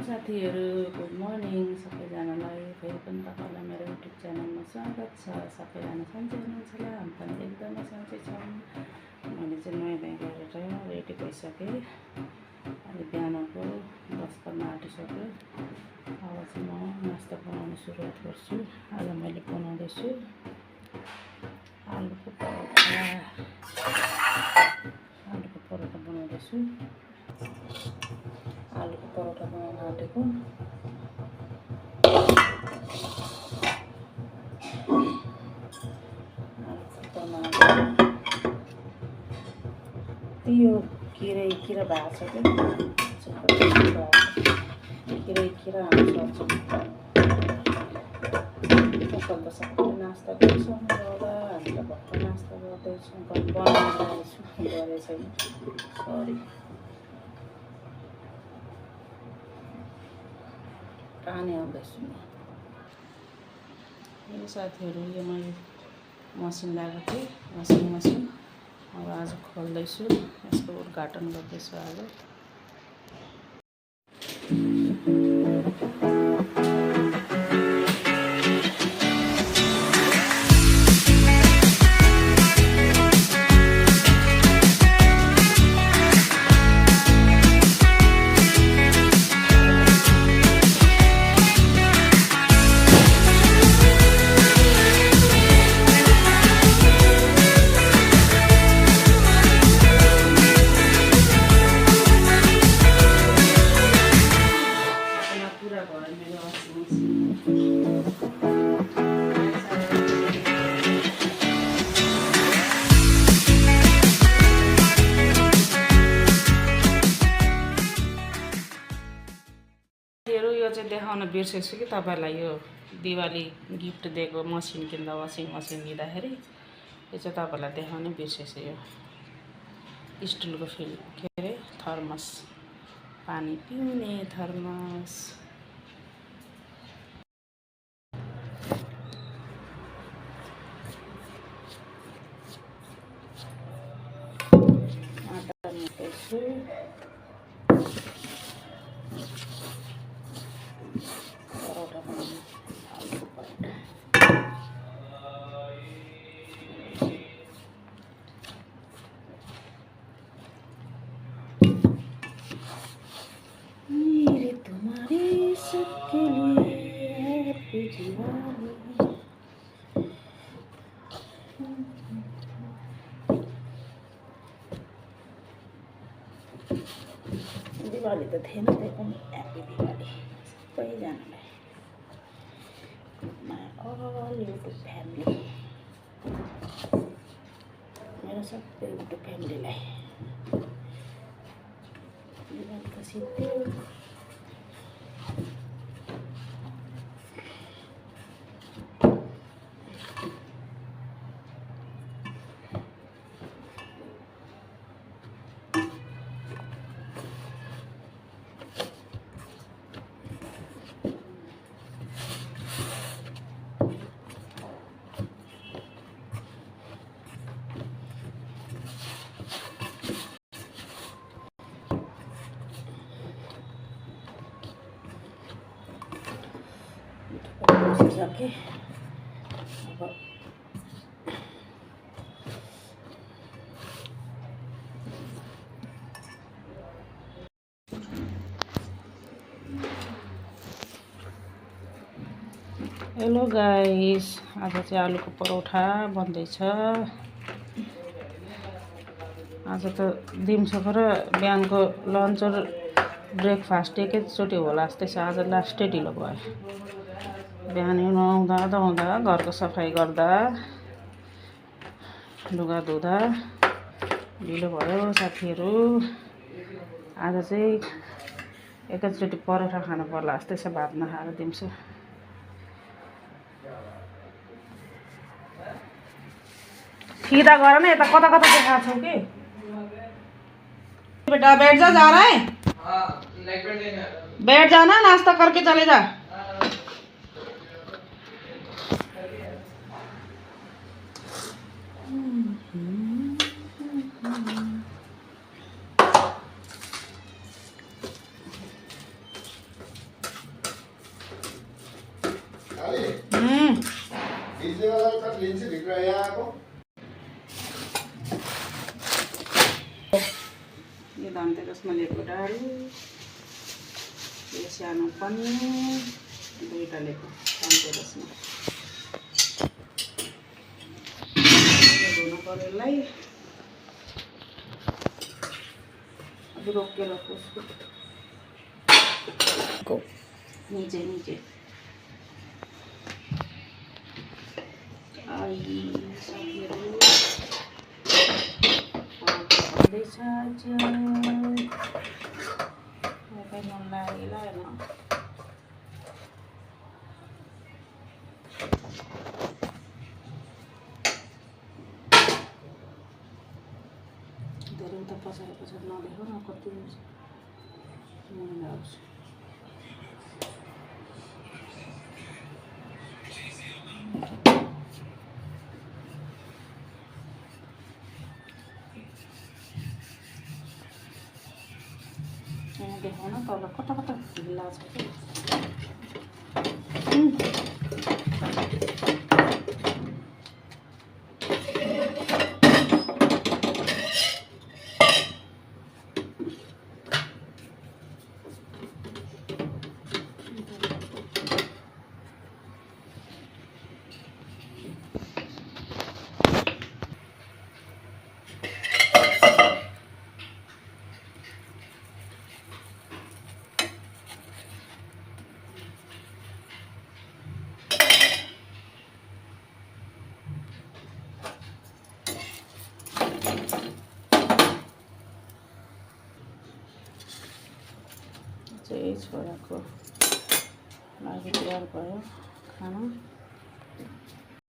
साथीहरू good morning सबैजनालाई फेरि पनि तपाईँलाई मेरो युट्युब च्यानलमा स्वागत छ। सबैजना सन्चै हुनुहुन्छ होला? हामी पनि एकदमै सन्चै छौँ। मैले चाहिँ नुहाइ धुवाइ गरेर रेडी भइसकेँ। अहिले बिहानको 10 बज्न आँटिसक्यो। अब चाहिँ म नास्ता बनाउन सुरुवात गर्छु। आज मैले बनाउँदैछु आलुको परोठा बनाउँदैछु। आलुको परोठा बनाउन आँटेको। यो किरा भएको छ क्या, किरा हाल्नु सक्छ। त सबैले नास्ता गरिसक्नु होला। हामी त भर्खर नास्ता गर्दैछौँ, बनाउँदैछु, गरेको छैन। सरी, पानी आउँदैछु म। यो साथीहरू, यो मैले मसिन ल्याएको थिएँ, वासिङ मसिन। अब आज खोल्दैछु, यसको उद्घाटन गर्दैछु आज। यो चाहिँ देखाउन बिर्सेछु कि तपाईँलाई, यो दिवाली गिफ्ट दिएको मसिन किन्दा, वासिङ मसिन लिँदाखेरि यो चाहिँ तपाईँलाई देखाउनै बिर्सेछु। यो स्टिलको के अरे थर्मस, पानी पिउने थर्मस। आटा मुट्दैछु। परोठा बनाउनु, आलुको परोठा। मेरे तुम्हारे सबके लिए हैप्पी दिवाली। दिवाली त थिएन, त्यही पनि ह्याप्पी दिवाली सबैजनालाई। माई अल युट्युब फ्यामिली, मेरो सबै युट्युब फ्यामिलीलाई दिवाली त सिद्धि। सके अब हेलो गाइस, आज चाहिँ आलुको परोठा बन्दैछ। आज त दिउँसोको र बिहानको लन्च र ब्रेकफास्ट एकैचोटि होला जस्तै छ। आज लास्टै ढिलो भयो। बिहानै नुहाउँदा धुवाउँदा, घरको सफाइ गर्दा, लुगा धुँदा ढिलो भयो साथीहरू। आज चाहिँ एकैचोटि परोठा खानु पर्ला जस्तै छ, भात नखाएर दिउँसो। सीधा गर ना, यता कता कता देखा छौ कि बेटा? बैठ जा रहा है? बैठ जाना, नाश्ता करके चले जा। धनतेरसमा लिएको डाडु, यो सानो पनिर, दुईवटा लिएको धनतेरसमा। धुनु पर्यो यसलाई, अब रोकेर उसको नीचे नीचे भन्दैछ आज नुन लागिरहेन। धेरै उता पछाडि पछाडि नदेखाउ न, कति नुन आउँछ। देखाउन तल कता कता ढिल्ला छ कि। छोराको लागि तयार भयो खाना।